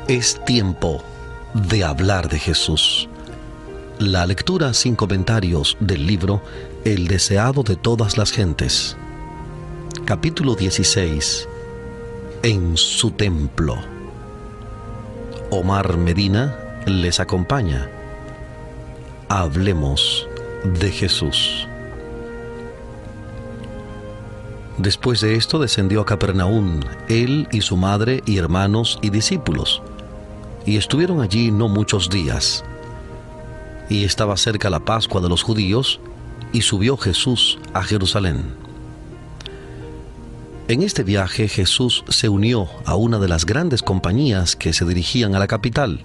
Es tiempo de hablar de Jesús. La lectura sin comentarios del libro El deseado de todas las gentes. Capítulo 16. En su templo. Omar Medina les acompaña. Hablemos de Jesús. Después de esto descendió a Capernaum, él y su madre y hermanos y discípulos, y estuvieron allí no muchos días. Y estaba cerca la Pascua de los judíos, y subió Jesús a Jerusalén. En este viaje Jesús se unió a una de las grandes compañías que se dirigían a la capital.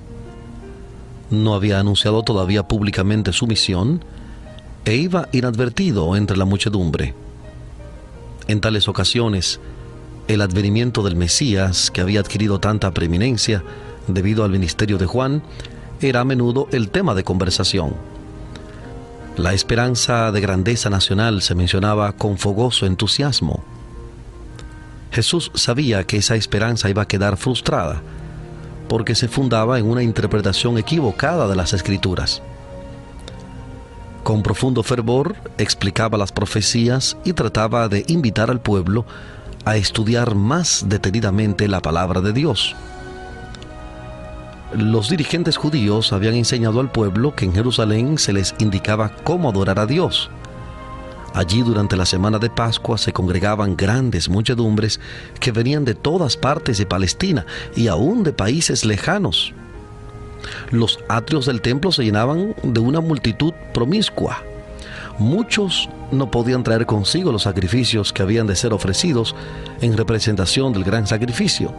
No había anunciado todavía públicamente su misión, e iba inadvertido entre la muchedumbre. En tales ocasiones, el advenimiento del Mesías, que había adquirido tanta preeminencia debido al ministerio de Juan, era a menudo el tema de conversación. La esperanza de grandeza nacional se mencionaba con fogoso entusiasmo. Jesús sabía que esa esperanza iba a quedar frustrada, porque se fundaba en una interpretación equivocada de las Escrituras. Con profundo fervor explicaba las profecías y trataba de invitar al pueblo a estudiar más detenidamente la palabra de Dios. Los dirigentes judíos habían enseñado al pueblo que en Jerusalén se les indicaba cómo adorar a Dios. Allí durante la semana de Pascua se congregaban grandes muchedumbres que venían de todas partes de Palestina y aún de países lejanos. Los atrios del templo se llenaban de una multitud promiscua. Muchos no podían traer consigo los sacrificios que habían de ser ofrecidos en representación del gran sacrificio.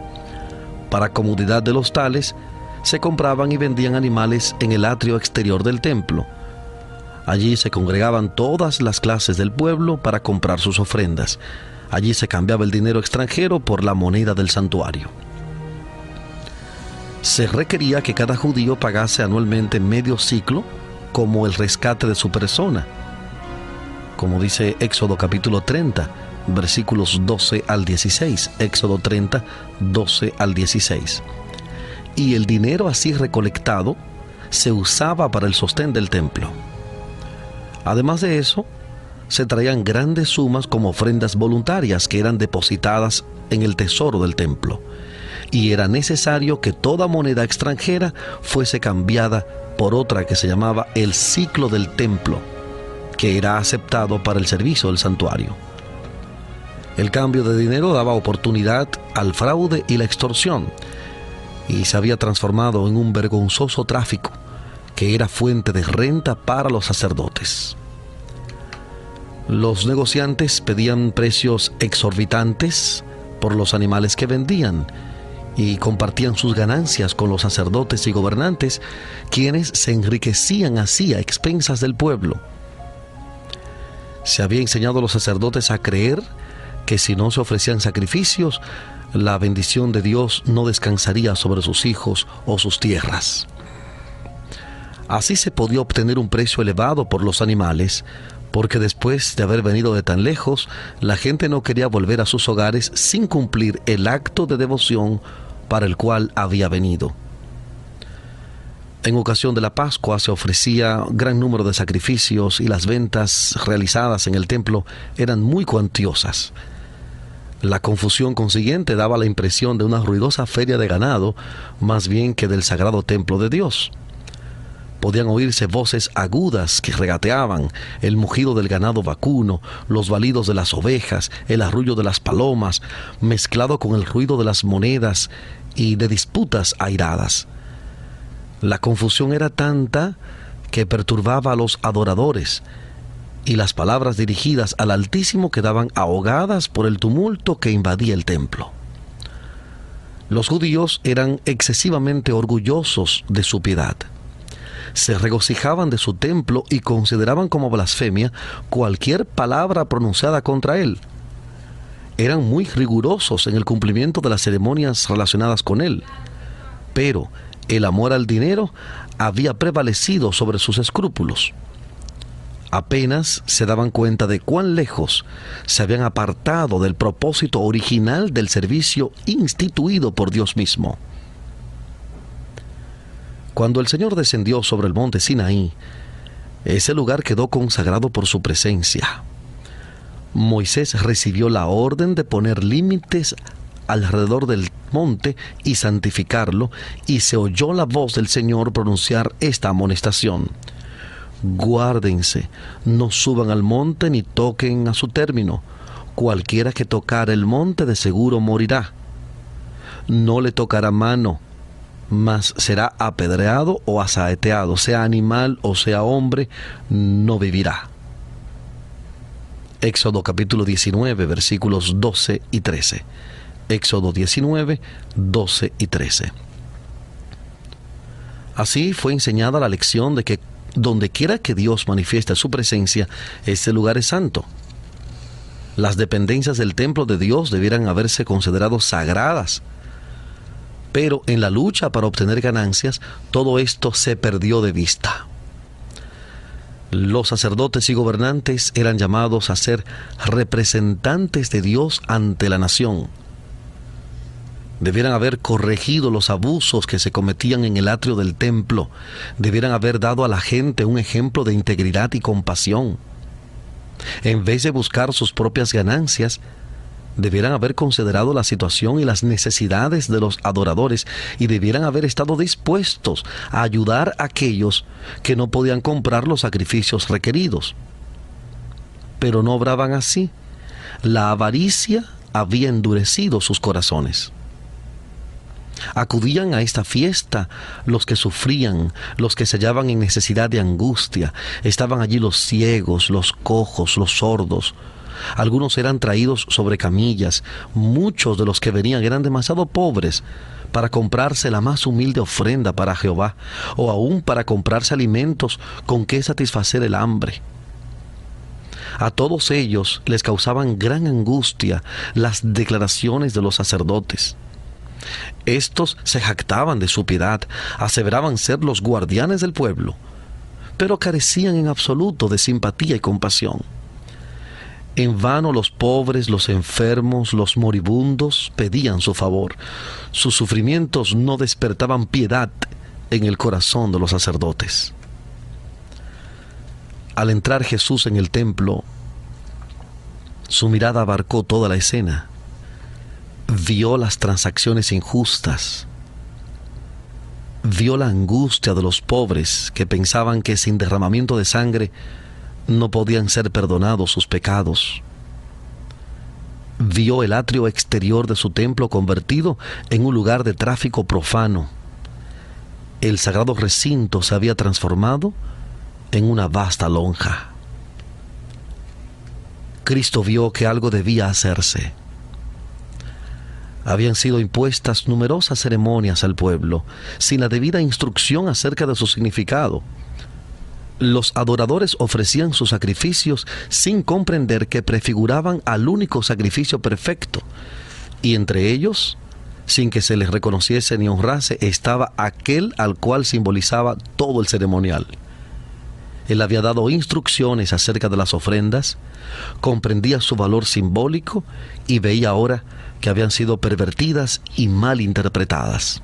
Para comodidad de los tales, se compraban y vendían animales en el atrio exterior del templo. Allí se congregaban todas las clases del pueblo para comprar sus ofrendas. Allí se cambiaba el dinero extranjero por la moneda del santuario. Se requería que cada judío pagase anualmente medio ciclo como el rescate de su persona, como dice Éxodo capítulo 30, versículos 12 al 16, Éxodo 30, 12 al 16. Y el dinero así recolectado se usaba para el sostén del templo. Además de eso, se traían grandes sumas como ofrendas voluntarias que eran depositadas en el tesoro del templo. Y era necesario que toda moneda extranjera fuese cambiada por otra que se llamaba el ciclo del templo, que era aceptado para el servicio del santuario. El cambio de dinero daba oportunidad al fraude y la extorsión, y se había transformado en un vergonzoso tráfico que era fuente de renta para los sacerdotes. Los negociantes pedían precios exorbitantes por los animales que vendían y compartían sus ganancias con los sacerdotes y gobernantes, quienes se enriquecían así a expensas del pueblo. Se había enseñado a los sacerdotes a creer que si no se ofrecían sacrificios, la bendición de Dios no descansaría sobre sus hijos o sus tierras. Así se podía obtener un precio elevado por los animales, porque después de haber venido de tan lejos, la gente no quería volver a sus hogares sin cumplir el acto de devoción para el cual había venido. En ocasión de la Pascua se ofrecía gran número de sacrificios y las ventas realizadas en el templo eran muy cuantiosas. La confusión consiguiente daba la impresión de una ruidosa feria de ganado, más bien que del sagrado templo de Dios. Podían oírse voces agudas que regateaban, el mugido del ganado vacuno, los balidos de las ovejas, el arrullo de las palomas, mezclado con el ruido de las monedas y de disputas airadas. La confusión era tanta que perturbaba a los adoradores, y las palabras dirigidas al Altísimo quedaban ahogadas por el tumulto que invadía el templo. Los judíos eran excesivamente orgullosos de su piedad. Se regocijaban de su templo y consideraban como blasfemia cualquier palabra pronunciada contra él. Eran muy rigurosos en el cumplimiento de las ceremonias relacionadas con él, pero el amor al dinero había prevalecido sobre sus escrúpulos. Apenas se daban cuenta de cuán lejos se habían apartado del propósito original del servicio instituido por Dios mismo. Cuando el Señor descendió sobre el monte Sinaí, ese lugar quedó consagrado por su presencia. Moisés recibió la orden de poner límites alrededor del monte y santificarlo, y se oyó la voz del Señor pronunciar esta amonestación: guárdense, no suban al monte ni toquen a su término. Cualquiera que tocar el monte de seguro morirá. No le tocará mano, mas será apedreado o asaeteado, sea animal o sea hombre, no vivirá. Éxodo capítulo 19, versículos 12 y 13. Éxodo 19, 12 y 13. Así fue enseñada la lección de que donde quiera que Dios manifieste su presencia, ese lugar es santo. Las dependencias del templo de Dios debieran haberse considerado sagradas. Pero en la lucha para obtener ganancias, todo esto se perdió de vista. Los sacerdotes y gobernantes eran llamados a ser representantes de Dios ante la nación. Debieran haber corregido los abusos que se cometían en el atrio del templo. Debieran haber dado a la gente un ejemplo de integridad y compasión. En vez de buscar sus propias ganancias, debieran haber considerado la situación y las necesidades de los adoradores, y debieran haber estado dispuestos a ayudar a aquellos que no podían comprar los sacrificios requeridos. Pero no obraban así. La avaricia había endurecido sus corazones. Acudían a esta fiesta los que sufrían, los que se hallaban en necesidad de angustia. Estaban allí los ciegos, los cojos, los sordos. Algunos eran traídos sobre camillas. Muchos de los que venían eran demasiado pobres para comprarse la más humilde ofrenda para Jehová, o aún para comprarse alimentos con que satisfacer el hambre. A todos ellos les causaban gran angustia las declaraciones de los sacerdotes. Estos se jactaban de su piedad, aseveraban ser los guardianes del pueblo, pero carecían en absoluto de simpatía y compasión. En vano los pobres, los enfermos, los moribundos pedían su favor. Sus sufrimientos no despertaban piedad en el corazón de los sacerdotes. Al entrar Jesús en el templo, su mirada abarcó toda la escena. Vio las transacciones injustas. Vio la angustia de los pobres que pensaban que sin derramamiento de sangre no podían ser perdonados sus pecados. Vio el atrio exterior de su templo convertido en un lugar de tráfico profano. El sagrado recinto se había transformado en una vasta lonja. Cristo vio que algo debía hacerse. Habían sido impuestas numerosas ceremonias al pueblo, sin la debida instrucción acerca de su significado. Los adoradores ofrecían sus sacrificios sin comprender que prefiguraban al único sacrificio perfecto, y entre ellos, sin que se les reconociese ni honrase, estaba aquel al cual simbolizaba todo el ceremonial. Él había dado instrucciones acerca de las ofrendas, comprendía su valor simbólico y veía ahora que habían sido pervertidas y mal interpretadas.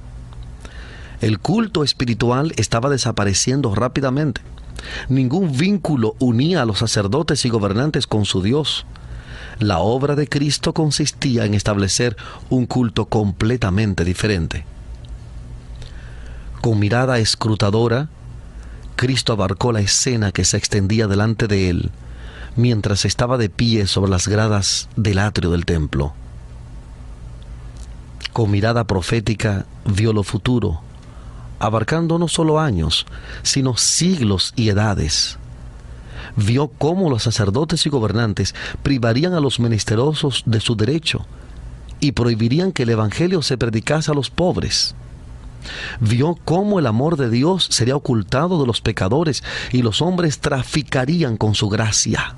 El culto espiritual estaba desapareciendo rápidamente. Ningún vínculo unía a los sacerdotes y gobernantes con su Dios. La obra de Cristo consistía en establecer un culto completamente diferente. Con mirada escrutadora, Cristo abarcó la escena que se extendía delante de él, mientras estaba de pie sobre las gradas del atrio del templo. Con mirada profética vio lo futuro, abarcando no solo años, sino siglos y edades. Vio cómo los sacerdotes y gobernantes privarían a los menesterosos de su derecho y prohibirían que el evangelio se predicase a los pobres. Vio cómo el amor de Dios sería ocultado de los pecadores y los hombres traficarían con su gracia.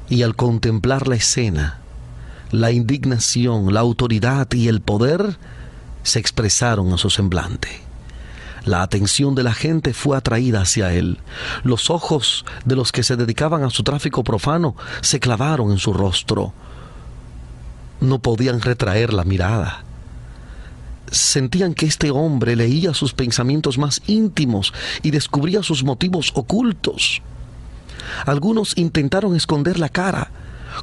Y al contemplar la escena, la indignación, la autoridad y el poder se expresaron en su semblante. La atención de la gente fue atraída hacia él. Los ojos de los que se dedicaban a su tráfico profano se clavaron en su rostro. No podían retraer la mirada. sentían que este hombre leía sus pensamientos más íntimos y descubría sus motivos ocultos. Algunos intentaron esconder la cara,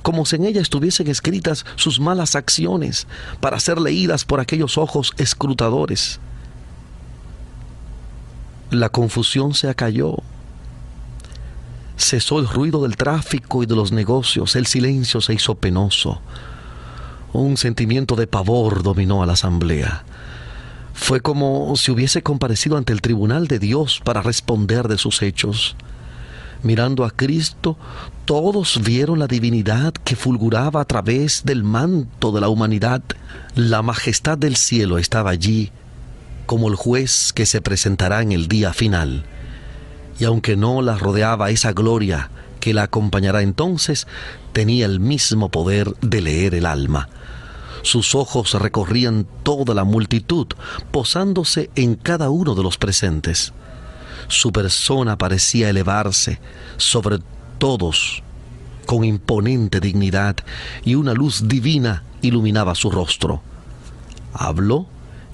como si en ella estuviesen escritas sus malas acciones, para ser leídas por aquellos ojos escrutadores. La confusión se acalló. Cesó el ruido del tráfico y de los negocios. El silencio se hizo penoso. Un sentimiento de pavor dominó a la asamblea. Fue como si hubiese comparecido ante el tribunal de Dios para responder de sus hechos. Mirando a Cristo, todos vieron la divinidad que fulguraba a través del manto de la humanidad. La majestad del cielo estaba allí, como el juez que se presentará en el día final. Y aunque no la rodeaba esa gloria que la acompañará entonces, tenía el mismo poder de leer el alma. Sus ojos recorrían toda la multitud, posándose en cada uno de los presentes. Su persona parecía elevarse sobre todos con imponente dignidad, y una luz divina iluminaba su rostro. Habló,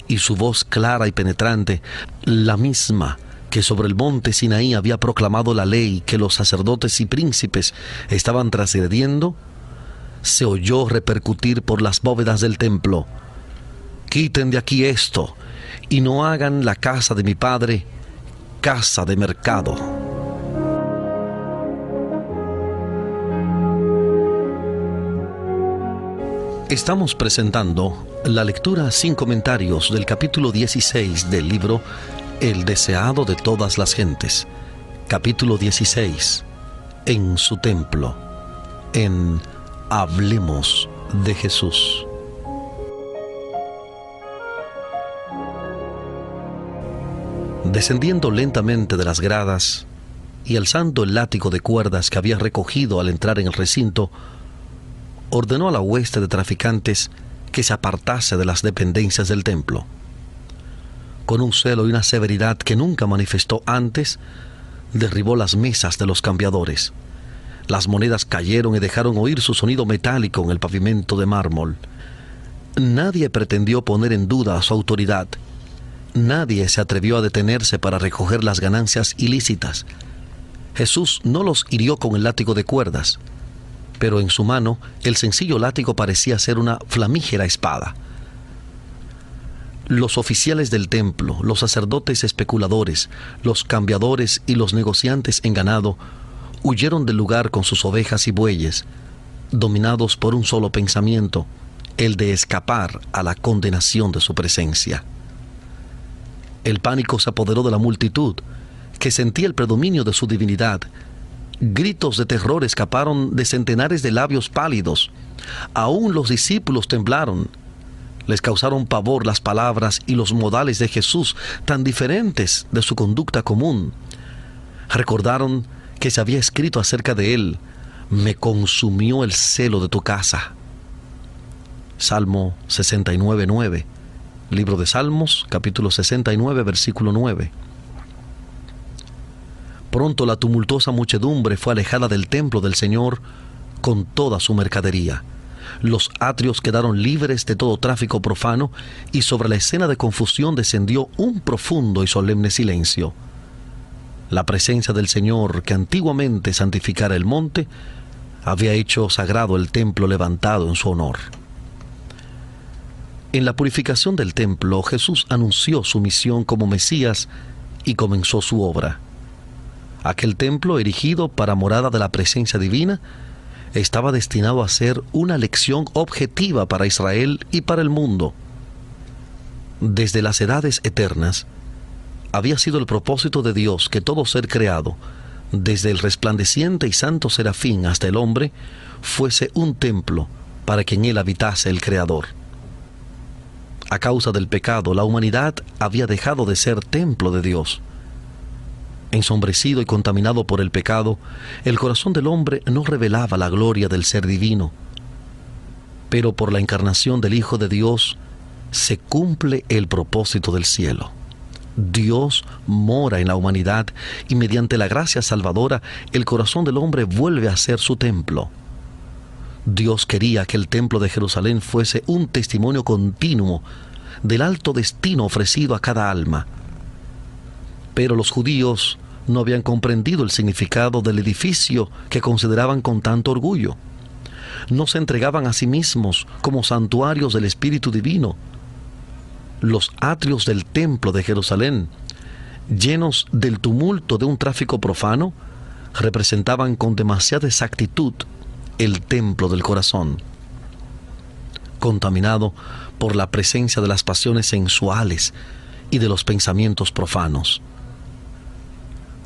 y su voz clara y penetrante, la misma que sobre el monte Sinaí había proclamado la ley que los sacerdotes y príncipes estaban transgrediendo, se oyó repercutir por las bóvedas del templo: «Quiten de aquí esto, y no hagan la casa de mi padre casa de mercado». Estamos presentando la lectura sin comentarios del capítulo 16 del libro El deseado de todas las gentes. Capítulo 16. En su templo. En Hablemos de Jesús. Descendiendo lentamente de las gradas y alzando el látigo de cuerdas que había recogido al entrar en el recinto, ordenó a la hueste de traficantes que se apartase de las dependencias del templo. Con un celo y una severidad que nunca manifestó antes, derribó las mesas de los cambiadores. Las monedas cayeron y dejaron oír su sonido metálico en el pavimento de mármol. Nadie pretendió poner en duda su autoridad. Nadie se atrevió a detenerse para recoger las ganancias ilícitas. Jesús no los hirió con el látigo de cuerdas, pero en su mano el sencillo látigo parecía ser una flamígera espada. Los oficiales del templo, los sacerdotes especuladores, los cambiadores y los negociantes en ganado huyeron del lugar con sus ovejas y bueyes, dominados por un solo pensamiento, el de escapar a la condenación de su presencia. El pánico se apoderó de la multitud, que sentía el predominio de su divinidad. Gritos de terror escaparon de centenares de labios pálidos. Aún los discípulos temblaron. Les causaron pavor las palabras y los modales de Jesús, tan diferentes de su conducta común. Recordaron que se había escrito acerca de él: «Me consumió el celo de tu casa». Salmo 69:9. Libro de Salmos, capítulo 69, versículo 9. Pronto la tumultuosa muchedumbre fue alejada del templo del Señor con toda su mercadería. Los atrios quedaron libres de todo tráfico profano, y sobre la escena de confusión descendió un profundo y solemne silencio. La presencia del Señor, que antiguamente santificara el monte, había hecho sagrado el templo levantado en su honor. En la purificación del templo, Jesús anunció su misión como Mesías y comenzó su obra. Aquel templo, erigido para morada de la presencia divina, estaba destinado a ser una lección objetiva para Israel y para el mundo. Desde las edades eternas, había sido el propósito de Dios que todo ser creado, desde el resplandeciente y santo serafín hasta el hombre, fuese un templo para que en él habitase el Creador. A causa del pecado, la humanidad había dejado de ser templo de Dios. Ensombrecido y contaminado por el pecado, el corazón del hombre no revelaba la gloria del ser divino. Pero por la encarnación del Hijo de Dios se cumple el propósito del cielo. Dios mora en la humanidad, y mediante la gracia salvadora, el corazón del hombre vuelve a ser su templo. Dios quería que el templo de Jerusalén fuese un testimonio continuo del alto destino ofrecido a cada alma. Pero los judíos no habían comprendido el significado del edificio que consideraban con tanto orgullo. No se entregaban a sí mismos como santuarios del Espíritu Divino. Los atrios del templo de Jerusalén, llenos del tumulto de un tráfico profano, representaban con demasiada exactitud el templo del corazón, contaminado por la presencia de las pasiones sensuales y de los pensamientos profanos.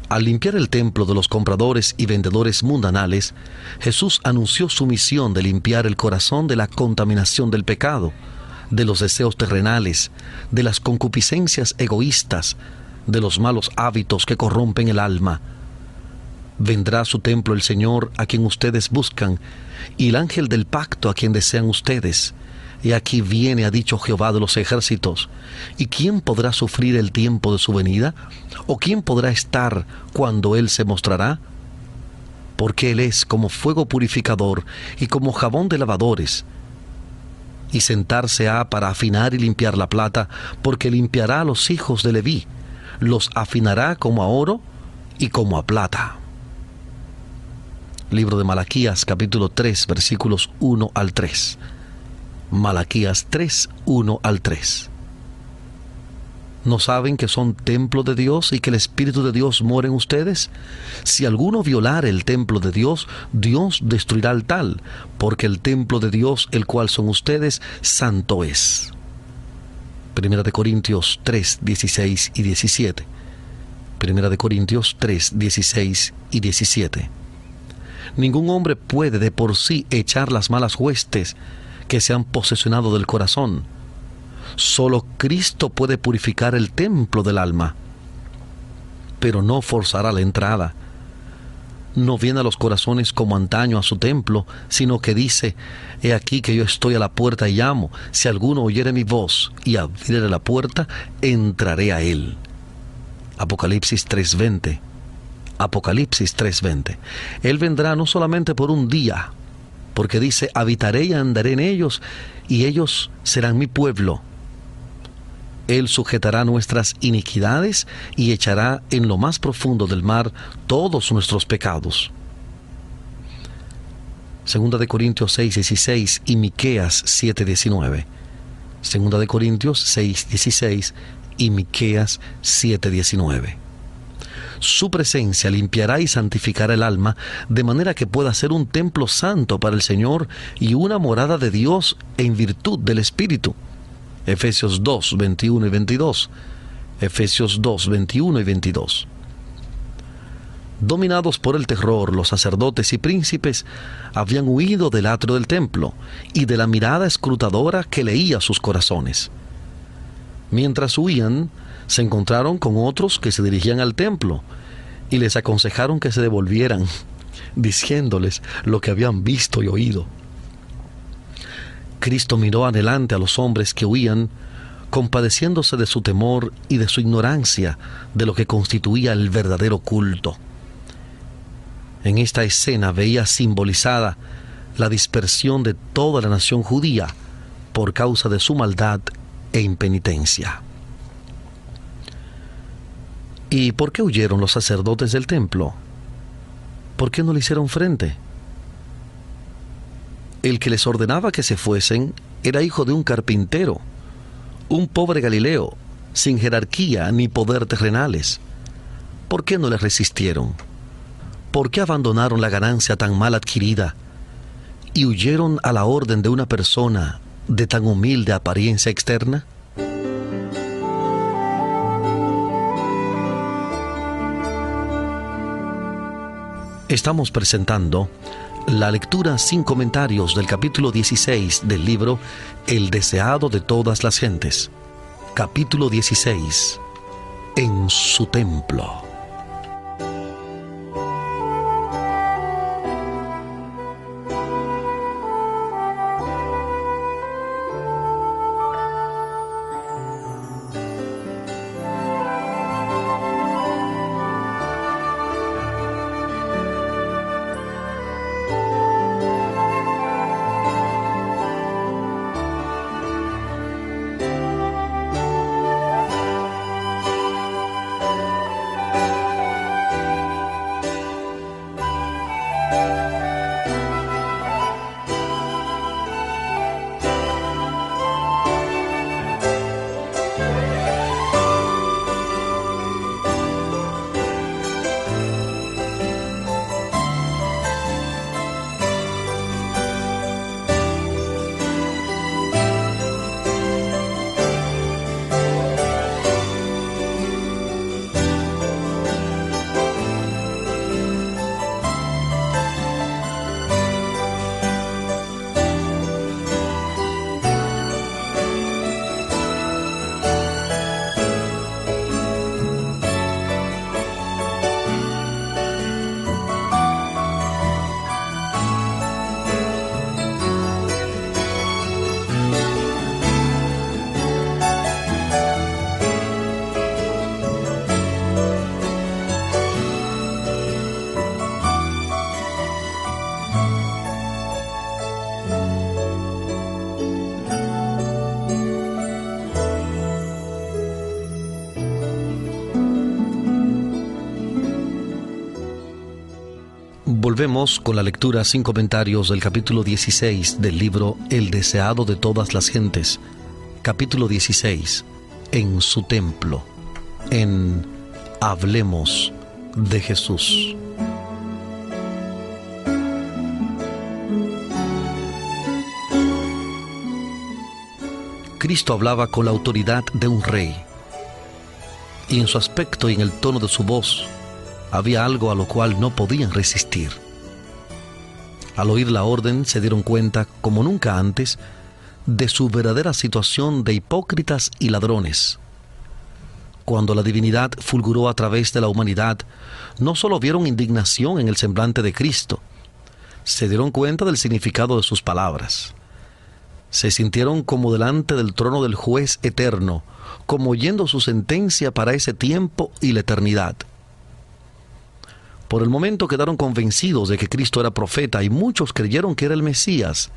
Al limpiar el templo de los compradores y vendedores mundanales, Jesús anunció su misión de limpiar el corazón de la contaminación del pecado, de los deseos terrenales, de las concupiscencias egoístas, de los malos hábitos que corrompen el alma. Vendrá a su templo el Señor a quien ustedes buscan, y el ángel del pacto a quien desean ustedes. Y aquí viene, ha dicho Jehová de los ejércitos. ¿Y quién podrá sufrir el tiempo de su venida? ¿O quién podrá estar cuando Él se mostrará? Porque Él es como fuego purificador y como jabón de lavadores. Y sentarse ha para afinar y limpiar la plata, porque limpiará a los hijos de Leví, los afinará como a oro y como a plata. Libro de Malaquías, capítulo 3, versículos 1 al 3. Malaquías 3, 1 al 3. ¿No saben que son templo de Dios y que el Espíritu de Dios mora en ustedes? Si alguno violare el templo de Dios, Dios destruirá al tal, porque el templo de Dios, el cual son ustedes, santo es. Primera de Corintios 3, 16 y 17. Primera de Corintios 3, 16 y 17. Ningún hombre puede de por sí echar las malas huestes que se han posesionado del corazón. Solo Cristo puede purificar el templo del alma, pero no forzará la entrada. No viene a los corazones como antaño a su templo, sino que dice: he aquí que yo estoy a la puerta y llamo. Si alguno oyere mi voz y abriere la puerta, entraré a él. Apocalipsis 3:20. Apocalipsis 3:20. Él vendrá no solamente por un día, porque dice: habitaré y andaré en ellos, y ellos serán mi pueblo. Él sujetará nuestras iniquidades y echará en lo más profundo del mar todos nuestros pecados. Segunda de Corintios 6:16 y Miqueas 7:19. Segunda de Corintios 6:16 y Miqueas 7:19. Su presencia limpiará y santificará el alma, de manera que pueda ser un templo santo para el Señor y una morada de Dios en virtud del Espíritu. Efesios 2, 21 y 22. Efesios 2, 21 y 22. Dominados por el terror, los sacerdotes y príncipes habían huido del atrio del templo y de la mirada escrutadora que leía sus corazones. Mientras huían, se encontraron con otros que se dirigían al templo y les aconsejaron que se devolvieran, diciéndoles lo que habían visto y oído. Cristo miró adelante a los hombres que huían, compadeciéndose de su temor y de su ignorancia de lo que constituía el verdadero culto. En esta escena veía simbolizada la dispersión de toda la nación judía por causa de su maldad e impenitencia. ¿Y por qué huyeron los sacerdotes del templo? ¿Por qué no le hicieron frente? El que les ordenaba que se fuesen era hijo de un carpintero, un pobre Galileo, sin jerarquía ni poder terrenales. ¿Por qué no le resistieron? ¿Por qué abandonaron la ganancia tan mal adquirida y huyeron a la orden de una persona de tan humilde apariencia externa? Estamos presentando la lectura sin comentarios del capítulo 16 del libro El deseado de todas las gentes. Capítulo 16. En su templo. Volvemos con la lectura sin comentarios del capítulo 16 del libro El deseado de todas las gentes. Capítulo 16. En su templo. En Hablemos de Jesús. Cristo hablaba con la autoridad de un rey, y en su aspecto y en el tono de su voz había algo a lo cual no podían resistir. Al oír la orden se dieron cuenta, como nunca antes, de su verdadera situación de hipócritas y ladrones. Cuando la divinidad fulguró a través de la humanidad, no solo vieron indignación en el semblante de Cristo, se dieron cuenta del significado de sus palabras. Se sintieron como delante del trono del juez eterno, como oyendo su sentencia para ese tiempo y la eternidad. Por el momento quedaron convencidos de que Cristo era profeta y muchos creyeron que era el Mesías.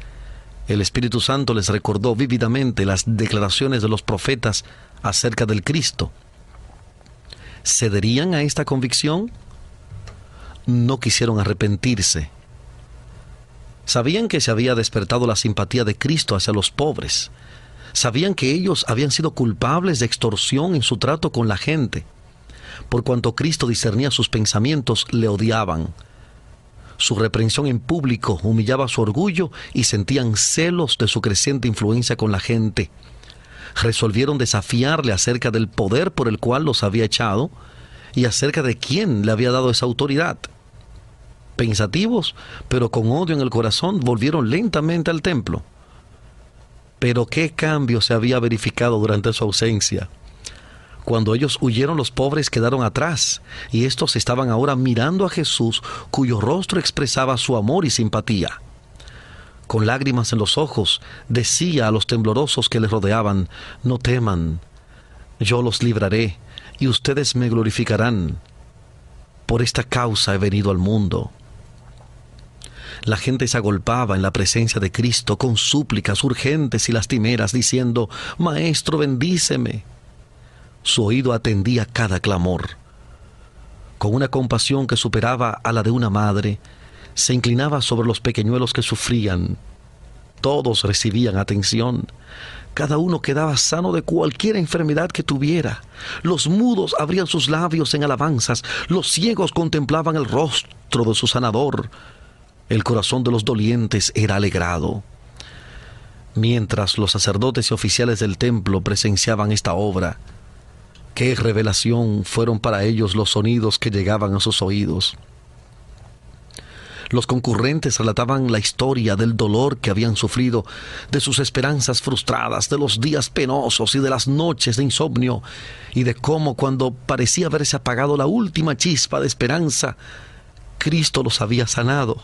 El Espíritu Santo les recordó vívidamente las declaraciones de los profetas acerca del Cristo. ¿Cederían a esta convicción? No quisieron arrepentirse. Sabían que se había despertado la simpatía de Cristo hacia los pobres. Sabían que ellos habían sido culpables de extorsión en su trato con la gente. Por cuanto Cristo discernía sus pensamientos, le odiaban. Su reprensión en público humillaba su orgullo y sentían celos de su creciente influencia con la gente. Resolvieron desafiarle acerca del poder por el cual los había echado y acerca de quién le había dado esa autoridad. Pensativos, pero con odio en el corazón, volvieron lentamente al templo. Pero ¿qué cambio se había verificado durante su ausencia? Cuando ellos huyeron, los pobres quedaron atrás, y estos estaban ahora mirando a Jesús, cuyo rostro expresaba su amor y simpatía. Con lágrimas en los ojos, decía a los temblorosos que les rodeaban: «No teman, yo los libraré, y ustedes me glorificarán. Por esta causa he venido al mundo». La gente se agolpaba en la presencia de Cristo con súplicas urgentes y lastimeras, diciendo: «Maestro, bendíceme». Su oído atendía cada clamor. Con una compasión que superaba a la de una madre, se inclinaba sobre los pequeñuelos que sufrían. Todos recibían atención. Cada uno quedaba sano de cualquier enfermedad que tuviera. Los mudos abrían sus labios en alabanzas. Los ciegos contemplaban el rostro de su sanador. El corazón de los dolientes era alegrado. Mientras los sacerdotes y oficiales del templo presenciaban esta obra, qué revelación fueron para ellos los sonidos que llegaban a sus oídos. Los concurrentes relataban la historia del dolor que habían sufrido, de sus esperanzas frustradas, de los días penosos y de las noches de insomnio, y de cómo, cuando parecía haberse apagado la última chispa de esperanza, Cristo los había sanado.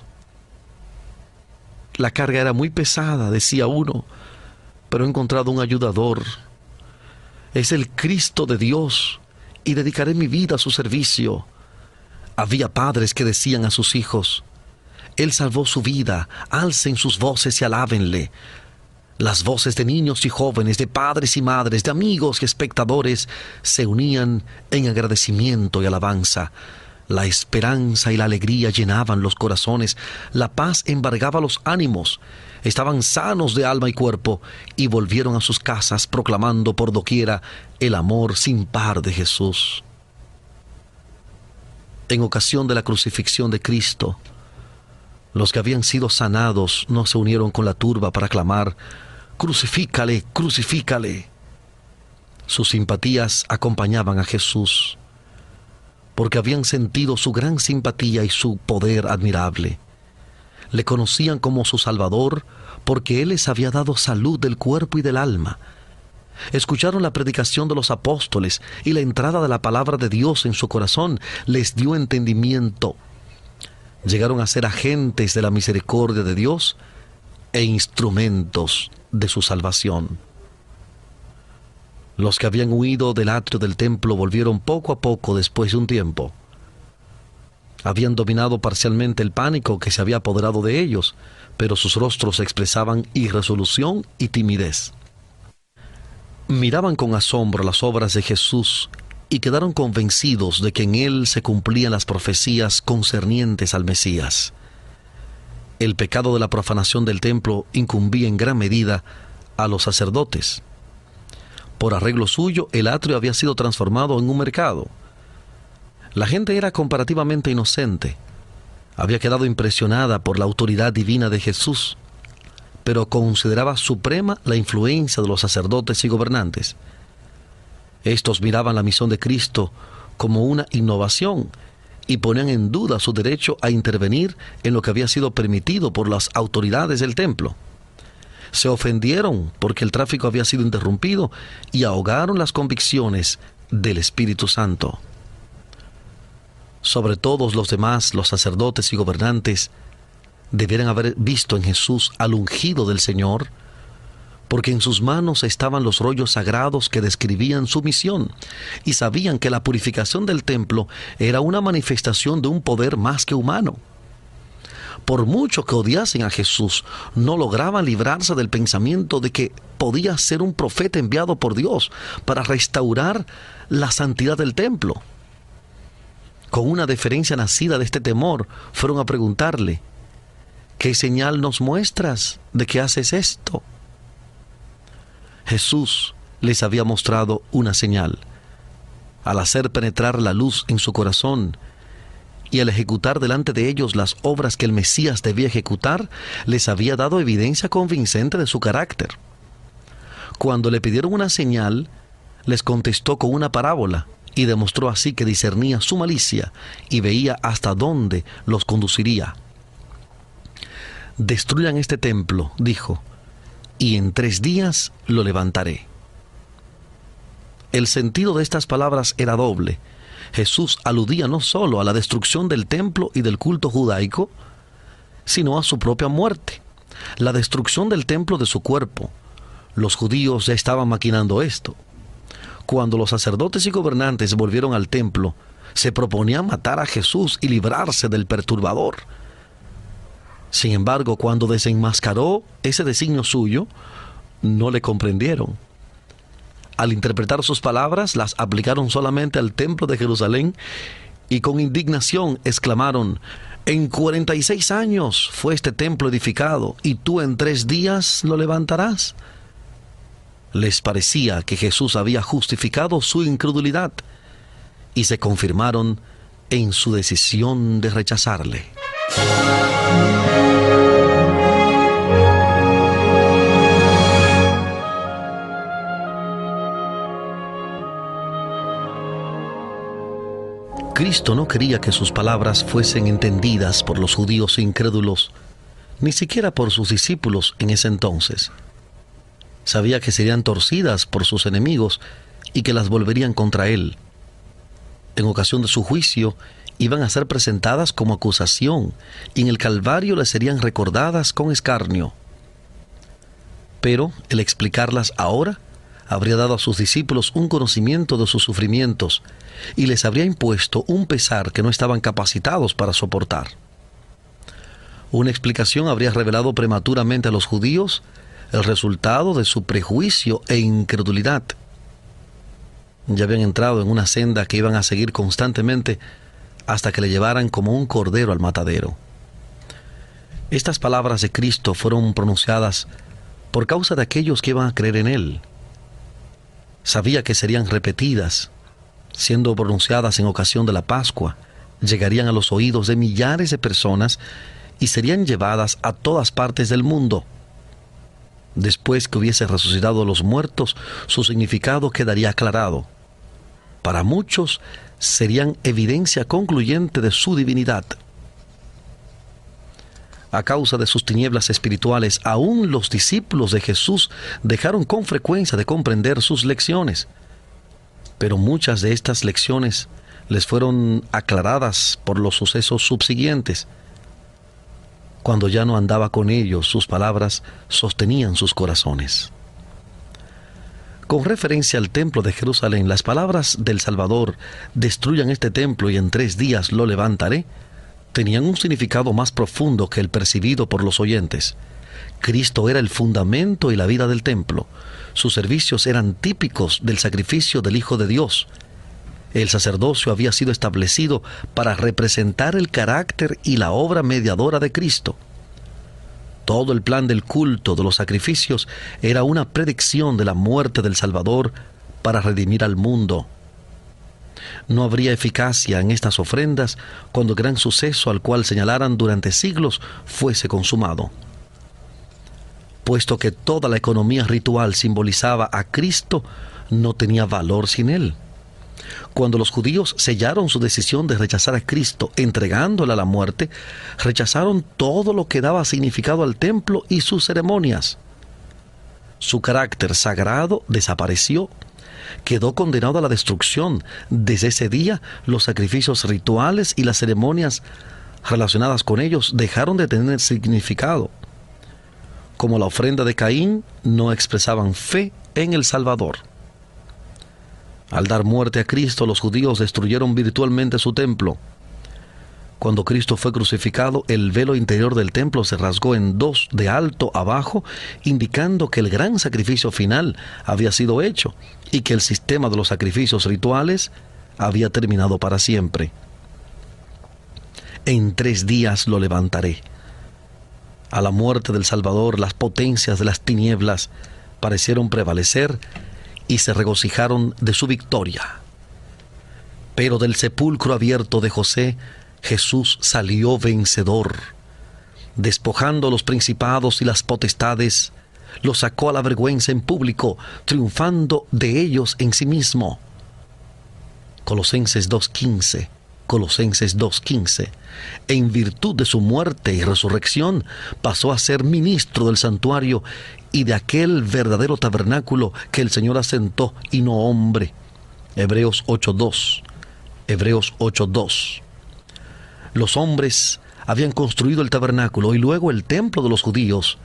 La carga era muy pesada, decía uno, pero he encontrado un ayudador. Es el Cristo de Dios, y dedicaré mi vida a su servicio. Había padres que decían a sus hijos: «Él salvó su vida, alcen sus voces y alábenle». Las voces de niños y jóvenes, de padres y madres, de amigos y espectadores se unían en agradecimiento y alabanza. La esperanza y la alegría llenaban los corazones, la paz embargaba los ánimos. Estaban sanos de alma y cuerpo y volvieron a sus casas proclamando por doquiera el amor sin par de Jesús. En ocasión de la crucifixión de Cristo, los que habían sido sanados no se unieron con la turba para clamar: «¡Crucifícale, crucifícale!». Sus simpatías acompañaban a Jesús, porque habían sentido su gran simpatía y su poder admirable. Le conocían como su Salvador porque Él les había dado salud del cuerpo y del alma. Escucharon la predicación de los apóstoles y la entrada de la palabra de Dios en su corazón les dio entendimiento. Llegaron a ser agentes de la misericordia de Dios e instrumentos de su salvación. Los que habían huido del atrio del templo volvieron poco a poco después de un tiempo. Habían dominado parcialmente el pánico que se había apoderado de ellos, pero sus rostros expresaban irresolución y timidez. Miraban con asombro las obras de Jesús y quedaron convencidos de que en él se cumplían las profecías concernientes al Mesías. El pecado de la profanación del templo incumbía en gran medida a los sacerdotes. Por arreglo suyo, el atrio había sido transformado en un mercado. La gente era comparativamente inocente. Había quedado impresionada por la autoridad divina de Jesús, pero consideraba suprema la influencia de los sacerdotes y gobernantes. Estos miraban la misión de Cristo como una innovación y ponían en duda su derecho a intervenir en lo que había sido permitido por las autoridades del templo. Se ofendieron porque el tráfico había sido interrumpido y ahogaron las convicciones del Espíritu Santo. Sobre todos los demás, los sacerdotes y gobernantes debieran haber visto en Jesús al ungido del Señor, porque en sus manos estaban los rollos sagrados que describían su misión, y sabían que la purificación del templo era una manifestación de un poder más que humano. Por mucho que odiasen a Jesús, no lograban librarse del pensamiento de que podía ser un profeta enviado por Dios para restaurar la santidad del templo. Con una deferencia nacida de este temor, fueron a preguntarle: ¿qué señal nos muestras de que haces esto? Jesús les había mostrado una señal. Al hacer penetrar la luz en su corazón y al ejecutar delante de ellos las obras que el Mesías debía ejecutar, les había dado evidencia convincente de su carácter. Cuando le pidieron una señal, les contestó con una parábola y demostró así que discernía su malicia y veía hasta dónde los conduciría. «Destruyan este templo», dijo, «y en 3 días lo levantaré». El sentido de estas palabras era doble. Jesús aludía no solo a la destrucción del templo y del culto judaico, sino a su propia muerte, la destrucción del templo de su cuerpo. Los judíos ya estaban maquinando esto. Cuando los sacerdotes y gobernantes volvieron al templo, se proponían matar a Jesús y librarse del perturbador. Sin embargo, cuando desenmascaró ese designio suyo, no le comprendieron. Al interpretar sus palabras, las aplicaron solamente al templo de Jerusalén y con indignación exclamaron: «En 46 años fue este templo edificado, y tú en 3 días lo levantarás». Les parecía que Jesús había justificado su incredulidad y se confirmaron en su decisión de rechazarle. Cristo no quería que sus palabras fuesen entendidas por los judíos incrédulos, ni siquiera por sus discípulos en ese entonces. Sabía que serían torcidas por sus enemigos y que las volverían contra él. En ocasión de su juicio, iban a ser presentadas como acusación y en el Calvario les serían recordadas con escarnio. Pero el explicarlas ahora habría dado a sus discípulos un conocimiento de sus sufrimientos y les habría impuesto un pesar que no estaban capacitados para soportar. Una explicación habría revelado prematuramente a los judíos el resultado de su prejuicio e incredulidad. Ya habían entrado en una senda que iban a seguir constantemente hasta que le llevaran como un cordero al matadero. Estas palabras de Cristo fueron pronunciadas por causa de aquellos que iban a creer en Él. Sabía que serían repetidas, siendo pronunciadas en ocasión de la Pascua, llegarían a los oídos de millares de personas y serían llevadas a todas partes del mundo. Después que hubiese resucitado a los muertos, su significado quedaría aclarado. Para muchos serían evidencia concluyente de su divinidad. A causa de sus tinieblas espirituales, aún los discípulos de Jesús dejaron con frecuencia de comprender sus lecciones. Pero muchas de estas lecciones les fueron aclaradas por los sucesos subsiguientes. Cuando ya no andaba con ellos, sus palabras sostenían sus corazones. Con referencia al templo de Jerusalén, las palabras del Salvador, «destruyan este templo y en 3 días lo levantaré», tenían un significado más profundo que el percibido por los oyentes. Cristo era el fundamento y la vida del templo. Sus servicios eran típicos del sacrificio del Hijo de Dios. El sacerdocio había sido establecido para representar el carácter y la obra mediadora de Cristo. Todo el plan del culto de los sacrificios era una predicción de la muerte del Salvador para redimir al mundo. No habría eficacia en estas ofrendas cuando el gran suceso al cual señalaran durante siglos fuese consumado. Puesto que toda la economía ritual simbolizaba a Cristo, no tenía valor sin él. Cuando los judíos sellaron su decisión de rechazar a Cristo entregándole a la muerte, rechazaron todo lo que daba significado al templo y sus ceremonias. Su carácter sagrado desapareció, quedó condenado a la destrucción. Desde ese día, los sacrificios rituales y las ceremonias relacionadas con ellos dejaron de tener significado. Como la ofrenda de Caín, no expresaban fe en el Salvador. Al dar muerte a Cristo, los judíos destruyeron virtualmente su templo. Cuando Cristo fue crucificado, el velo interior del templo se rasgó en dos de alto a bajo, indicando que el gran sacrificio final había sido hecho y que el sistema de los sacrificios rituales había terminado para siempre. En 3 días lo levantaré. A la muerte del Salvador, las potencias de las tinieblas parecieron prevalecer y se regocijaron de su victoria. Pero del sepulcro abierto de José, Jesús salió vencedor. Despojando a los principados y las potestades, los sacó a la vergüenza en público, triunfando de ellos en sí mismo. Colosenses 2:15. Colosenses 2:15. En virtud de su muerte y resurrección, pasó a ser ministro del santuario y de aquel verdadero tabernáculo que el Señor asentó y no hombre. Hebreos 8:2. Hebreos 8:2. Los hombres habían construido el tabernáculo y luego el templo de los judíos,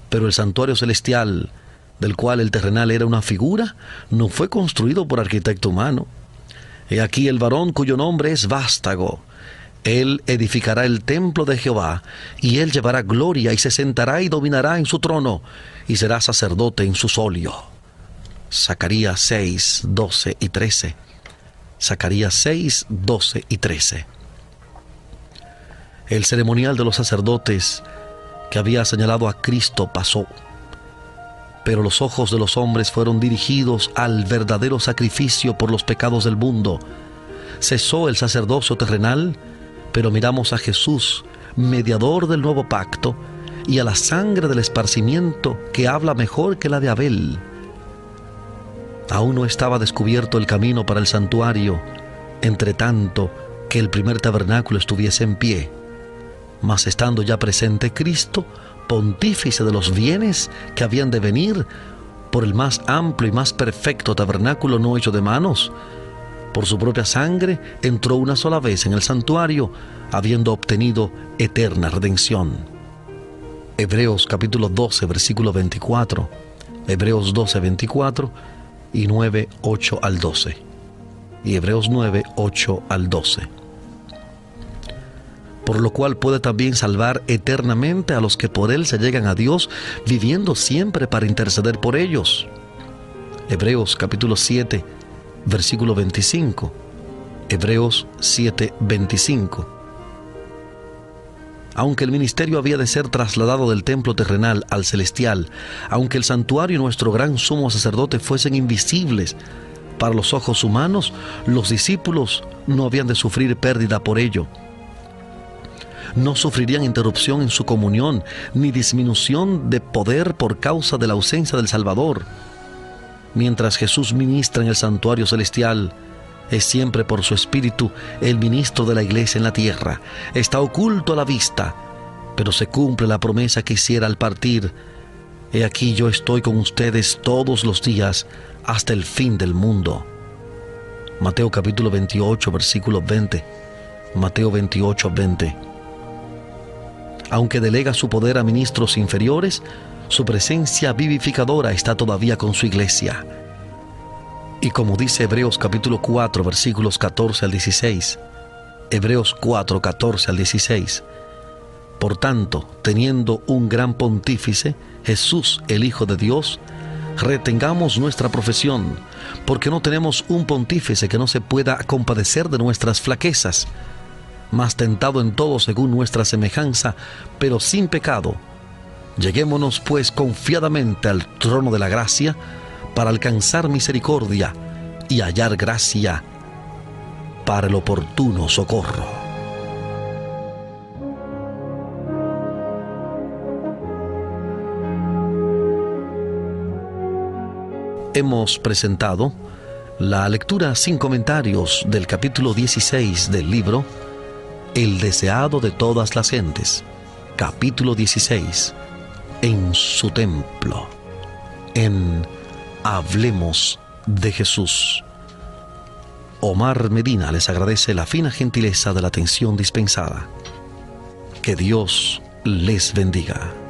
pero el santuario celestial, del cual el terrenal era una figura, no fue construido por arquitecto humano. He aquí el varón cuyo nombre es Vástago. Él edificará el templo de Jehová, y él llevará gloria, y se sentará y dominará en su trono, y será sacerdote en su solio. Zacarías 6:12 y 13. Zacarías 6:12 y 13. El ceremonial de los sacerdotes que había señalado a Cristo pasó, pero los ojos de los hombres fueron dirigidos al verdadero sacrificio por los pecados del mundo. Cesó el sacerdocio terrenal, pero miramos a Jesús, mediador del nuevo pacto, y a la sangre del esparcimiento que habla mejor que la de Abel. Aún no estaba descubierto el camino para el santuario, entre tanto que el primer tabernáculo estuviese en pie. Mas estando ya presente Cristo, pontífice de los bienes que habían de venir, por el más amplio y más perfecto tabernáculo no hecho de manos, por su propia sangre entró una sola vez en el santuario, habiendo obtenido eterna redención. Hebreos capítulo 12, versículo 24, Hebreos 12, 24 y 9, 8 al 12, y Hebreos 9, 8 al 12. Por lo cual puede también salvar eternamente a los que por él se llegan a Dios, viviendo siempre para interceder por ellos. Hebreos capítulo 7, versículo 25. Hebreos 7, 25. Aunque el ministerio había de ser trasladado del templo terrenal al celestial, aunque el santuario y nuestro gran sumo sacerdote fuesen invisibles para los ojos humanos, los discípulos no habían de sufrir pérdida por ello. No sufrirían interrupción en su comunión, ni disminución de poder por causa de la ausencia del Salvador. Mientras Jesús ministra en el santuario celestial, es siempre por su Espíritu el ministro de la iglesia en la tierra. Está oculto a la vista, pero se cumple la promesa que hiciera al partir: He aquí yo estoy con ustedes todos los días hasta el fin del mundo. Mateo capítulo 28, versículo 20. Mateo 28, 20. Aunque delega su poder a ministros inferiores, su presencia vivificadora está todavía con su iglesia. Y como dice Hebreos capítulo 4, versículos 14 al 16, Hebreos 4, 14 al 16, por tanto, teniendo un gran pontífice, Jesús, el Hijo de Dios, Retengamos nuestra profesión, porque no tenemos un pontífice que no se pueda compadecer de nuestras flaquezas, mas tentado en todo según nuestra semejanza, pero sin pecado. Lleguémonos pues confiadamente al trono de la gracia, para alcanzar misericordia y hallar gracia para el oportuno socorro. Hemos presentado la lectura sin comentarios del capítulo 16 del libro El deseado de todas las gentes, capítulo 16, en su templo, en Hablemos de Jesús. Omar Medina les agradece la fina gentileza de la atención dispensada. Que Dios les bendiga.